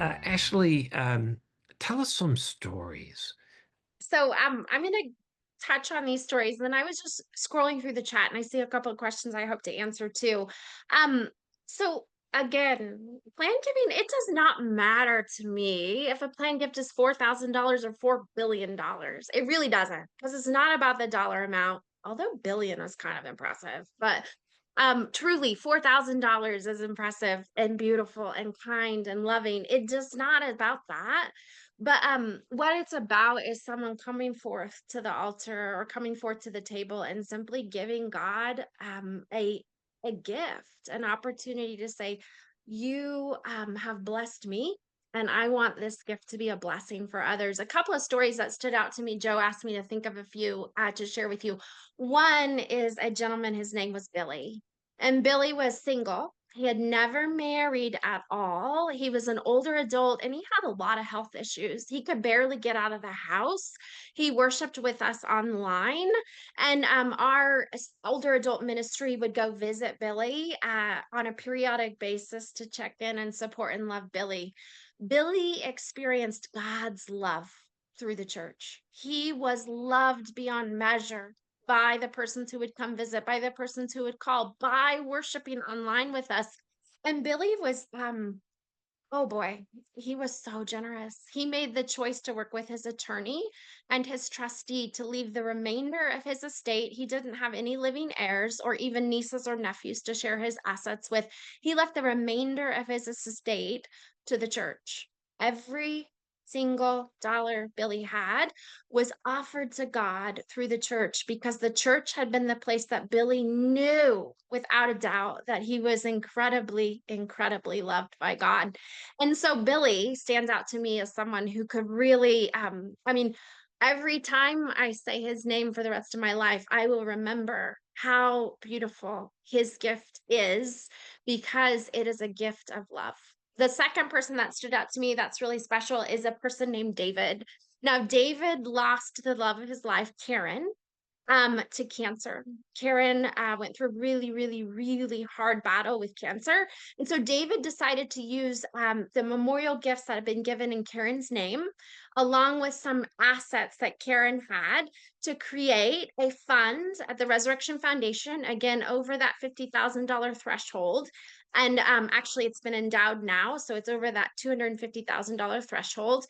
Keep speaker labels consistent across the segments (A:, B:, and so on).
A: Ashley, tell us some stories.
B: So I'm gonna touch on these stories. And then I was just scrolling through the chat and I see a couple of questions I hope to answer too. Um, so again, plan giving, it does not matter to me if a plan gift is $4,000 or $4 billion. It really doesn't, because it's not about the dollar amount, although billion is kind of impressive. But truly $4,000 is impressive and beautiful and kind and loving. It just not about that. But what it's about is someone coming forth to the altar or coming forth to the table and simply giving God a gift, an opportunity to say, "You have blessed me, and I want this gift to be a blessing for others." A couple of stories that stood out to me. Joe asked me to think of a few to share with you. One is a gentleman. His name was Billy, and Billy was single. He had never married at all. He was an older adult and he had a lot of health issues. He could barely get out of the house. He worshiped with us online, and our older adult ministry would go visit Billy on a periodic basis to check in and support and love Billy. Billy experienced God's love through the church. He was loved beyond measure by the persons who would come visit, by the persons who would call, by worshiping online with us. And Billy was, oh boy, he was so generous. He made the choice to work with his attorney and his trustee to leave the remainder of his estate. He didn't have any living heirs or even nieces or nephews to share his assets with. He left the remainder of his estate to the church. Every single dollar Billy had was offered to God through the church, because the church had been the place that Billy knew without a doubt that he was incredibly, incredibly loved by God. And so Billy stands out to me as someone who could really, I mean, every time I say his name for the rest of my life, I will remember how beautiful his gift is, because it is a gift of love. The second person that stood out to me that's really special is a person named David. Now, David lost the love of his life, Karen, to cancer. Karen went through a really, really, really hard battle with cancer. And so David decided to use the memorial gifts that have been given in Karen's name, along with some assets that Karen had, to create a fund at the Resurrection Foundation, again, over that $50,000 threshold. And actually, it's been endowed now. So it's over that $250,000 threshold,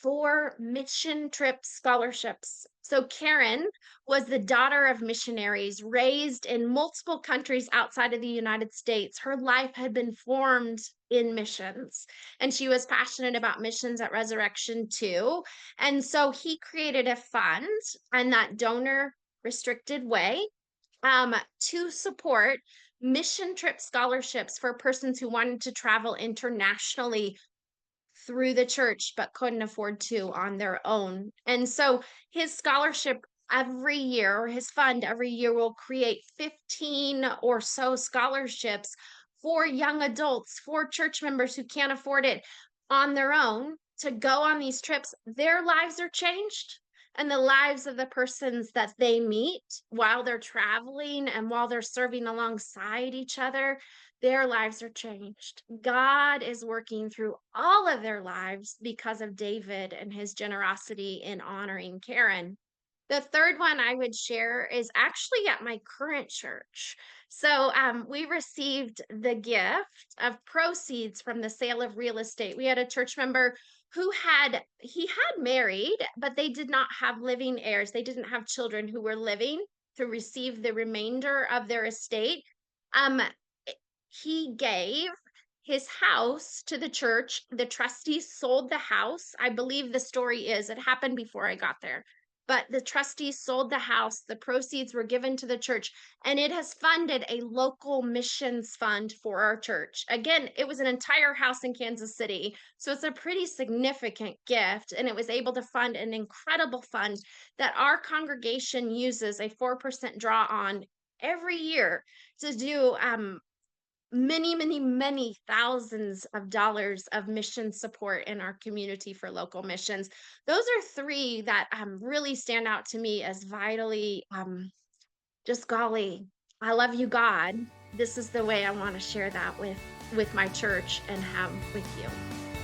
B: for mission trip scholarships. So Karen was the daughter of missionaries raised in multiple countries outside of the United States. Her life had been formed in missions, and she was passionate about missions at Resurrection too. And so he created a fund and that donor restricted way, to support mission trip scholarships for persons who wanted to travel internationally through the church but couldn't afford to on their own. And so his scholarship every year, or his fund every year, will create 15 or so scholarships for young adults, for church members who can't afford it on their own, to go on these trips. Their lives are changed, and the lives of the persons that they meet while they're traveling and while they're serving alongside each other, their lives are changed. God is working through all of their lives because of David and his generosity in honoring Karen. The third one I would share is actually at my current church. So we received the gift of proceeds from the sale of real estate. We had a church member who had married, but they did not have living heirs. They didn't have children who were living to receive the remainder of their estate. Um, he gave his house to the church. The trustees sold the house. I believe the story is it happened before I got there. But the trustees sold the house, the proceeds were given to the church, and it has funded a local missions fund for our church. Again, it was an entire house in Kansas City. So it's a pretty significant gift, and it was able to fund an incredible fund that our congregation uses a 4% draw on every year to do many, many, many thousands of dollars of mission support in our community for local missions. Those are three that really stand out to me as vitally, just golly, I love you, God. This is the way I want to share that with my church and have with you.